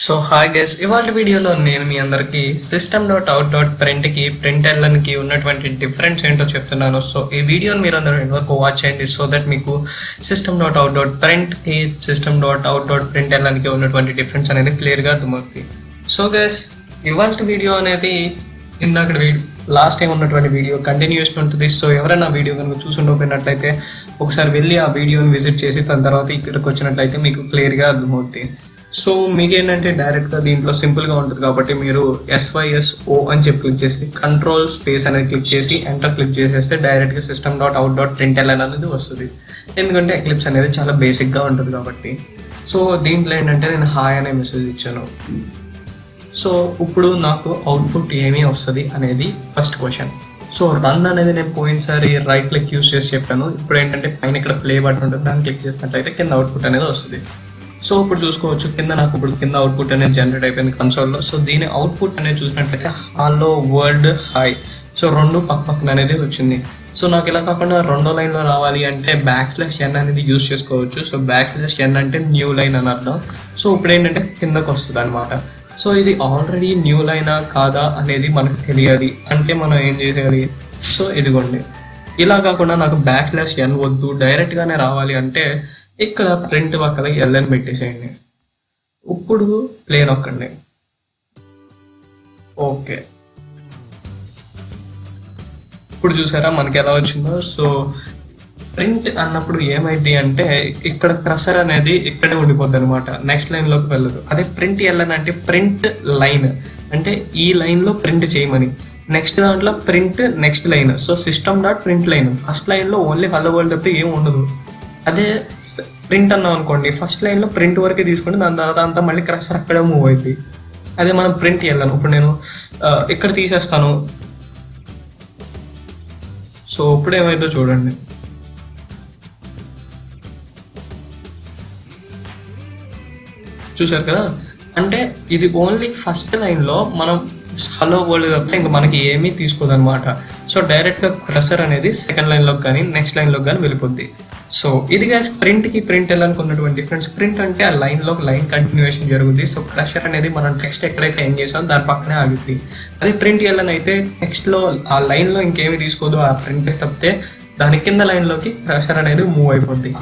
So hi guys, ఇవాళ వీడియోలో నేను మీ అందరికి System.out.print కి println కి ఉన్నటువంటి డిఫరెన్స్ ఏంటో చెప్తున్నాను. సో ఈ వీడియోని మీరు అందరూ ఎంతవరకు వాచ్ చేయండి సో దట్ మీకు System.out.print కి System.out.println కి ఉన్నటువంటి డిఫరెన్స్ అనేది క్లియర్గా అర్థమవుతుంది. సో గైస్, ఇవాళ వీడియో అనేది ఇందాక లాస్ట్ టైం ఉన్నటువంటి వీడియో కంటిన్యూషన్ ఉంటుంది. సో ఎవరైనా వీడియో కనుక చూసుండకపోయినట్లయితే ఒకసారి వెళ్ళి ఆ వీడియోని విజిట్ చేసి దాని తర్వాత ఇక్కడికి వచ్చినట్లయితే మీకు క్లియర్గా అర్థమవుతుంది. సో మీకేంటంటే డైరెక్ట్గా దీంట్లో సింపుల్గా ఉంటుంది కాబట్టి మీరు SYSO అని చెప్పి క్లిక్ చేసి కంట్రోల్ స్పేస్ అనేది క్లిక్ చేసి ఎంటర్ క్లిక్ చేసేస్తే డైరెక్ట్గా System.out.println అనేది వస్తుంది. ఎందుకంటే ఎక్లిప్స్ అనేది చాలా బేసిక్గా ఉంటుంది కాబట్టి. సో దీంట్లో ఏంటంటే నేను హాయ్ అనే మెసేజ్ ఇచ్చాను. సో ఇప్పుడు నాకు అవుట్పుట్ ఏమీ వస్తుంది అనేది ఫస్ట్ క్వశ్చన్. సో రన్ అనేది నేను పోయినసారి రైట్ క్లిక్ యూస్ చేసి చెప్పాను. ఇప్పుడు ఏంటంటే పైన ఇక్కడ ప్లే బటన్ ఉంటుంది, దాన్ని క్లిక్ చేసినట్లయితే కింద అవుట్పుట్ అనేది వస్తుంది. సో ఇప్పుడు చూసుకోవచ్చు కింద అవుట్పుట్ అనేది జనరేట్ అయిపోయింది కన్సోల్లో. సో దీని అవుట్పుట్ అనేది చూసినట్లయితే హలో వర్డ్ హాయ్. సో రెండు పక్కన అనేది వచ్చింది. సో నాకు ఇలా కాకుండా రెండో లైన్లో రావాలి అంటే \n అనేది యూజ్ చేసుకోవచ్చు. సో \n అంటే న్యూ లైన్ అని అర్థం. సో ఇప్పుడు ఏంటంటే కిందకు వస్తుంది అనమాట. సో ఇది ఆల్రెడీ న్యూ లైనా కాదా అనేది మనకు తెలియాలి అంటే మనం ఏం చేయాలి? సో ఇదిగోండి, ఇలా కాకుండా నాకు \n వద్దు డైరెక్ట్గానే రావాలి అంటే ఇక్కడ ప్రింట్ పక్కన LN పెట్టేసేయండి. ఇప్పుడు ప్లే నొక్కండి. ఓకే, ఇప్పుడు చూసారా మనకి ఎలా వచ్చిందో. సో ప్రింట్ అన్నప్పుడు ఏమైంది అంటే ఇక్కడ కర్సర్ అనేది ఇక్కడే ఉండిపోద్ది అనమాట, నెక్స్ట్ లైన్లోకి వెళ్ళదు. అదే ప్రింట్ LN అంటే ప్రింట్ లైన్ అంటే ఈ లైన్లో ప్రింట్ చేయమని, నెక్స్ట్ దాంట్లో print next line. So System.println first లైన్లో ఓన్లీ హలో వరల్డ్ తప్పితే ఏం ఉండదు. అదే ప్రింట్ అన్నాం అనుకోండి, ఫస్ట్ లైన్లో ప్రింట్ వరకే తీసుకుంటే దాని తర్వాత అంతా మళ్ళీ కర్సర్ అక్కడే మూవ్ అవుతుంది. అదే మనం ప్రింట్ వెళ్ళాను. ఇప్పుడు నేను ఇక్కడ తీసేస్తాను. సో ఇప్పుడు ఏమైందో చూడండి. చూసారు కదా, అంటే ఇది ఓన్లీ ఫస్ట్ లైన్లో మనం హలో వరల్డ్ తప్పితే ఇంకా మనకి ఏమీ తీసుకోదన్నమాట. సో డైరెక్ట్గా కర్సర్ అనేది సెకండ్ లైన్లోకి కానీ నెక్స్ట్ లైన్లోకి కానీ వెళ్ళిపోద్ది. సో ఇది గైస్ ప్రింట్కి println ఉన్నటువంటి డిఫరెన్స్. ప్రింట్ అంటే ఆ లైన్లోకి లైన్ కంటిన్యూషన్ జరుగుతుంది. సో కర్సర్ అనేది మనం టెక్స్ట్ ఎక్కడైతే ఎండ్ చేసామో దాని పక్కనే ఆగుద్ది. అదే println అయితే టెక్స్ట్లో ఆ లైన్లో ఇంకేమీ తీసుకోదు, ఆ ప్రింట్ తప్పితే దాని కింద లైన్లోకి కర్సర్ అనేది మూవ్ అయిపోద్ది.